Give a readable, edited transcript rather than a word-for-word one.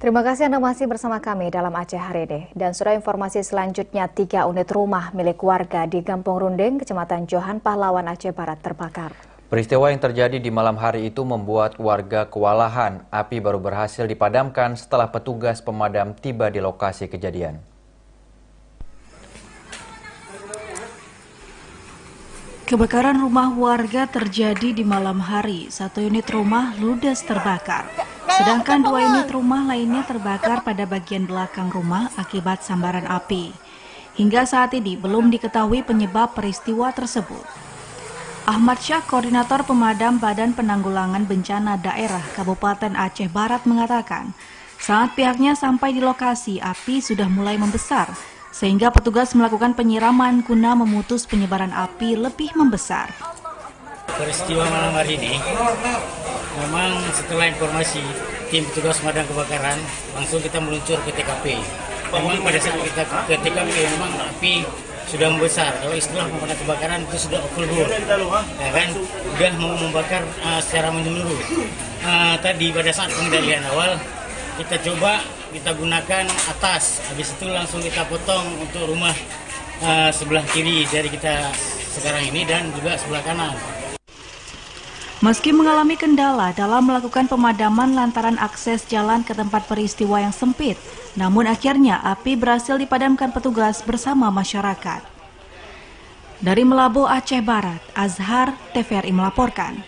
Terima kasih Anda masih bersama kami dalam Aceh hari ini. Dan sudah informasi selanjutnya, 3 unit rumah milik warga di Kampung Rundeng, Kecamatan Johan Pahlawan, Aceh Barat terbakar. Peristiwa yang terjadi di malam hari itu membuat warga kewalahan. Api baru berhasil dipadamkan setelah petugas pemadam tiba di lokasi kejadian. Kebakaran rumah warga terjadi di malam hari. 1 unit rumah ludes terbakar. Sedangkan 2 unit rumah lainnya terbakar pada bagian belakang rumah akibat sambaran api. Hingga saat ini belum diketahui penyebab peristiwa tersebut. Ahmad Syah, Koordinator Pemadam Badan Penanggulangan Bencana Daerah Kabupaten Aceh Barat mengatakan, saat pihaknya sampai di lokasi, api sudah mulai membesar, sehingga petugas melakukan penyiraman guna memutus penyebaran api lebih membesar. Peristiwa malam hari ini, memang setelah informasi, tim petugas pemadam kebakaran langsung kita meluncur ke TKP. Memang pada saat kita ke TKP, memang api sudah membesar. Kalau istilah pemadam kebakaran itu sudah overload, ya kan? Sudah mau membakar secara menyeluruh. Tadi pada saat pengendalian awal, kita coba kita gunakan atas, habis itu langsung kita potong untuk rumah sebelah kiri dari kita sekarang ini dan juga sebelah kanan. Meski mengalami kendala dalam melakukan pemadaman lantaran akses jalan ke tempat peristiwa yang sempit, namun akhirnya api berhasil dipadamkan petugas bersama masyarakat. Dari Melabu, Aceh Barat, Azhar, TVRI melaporkan.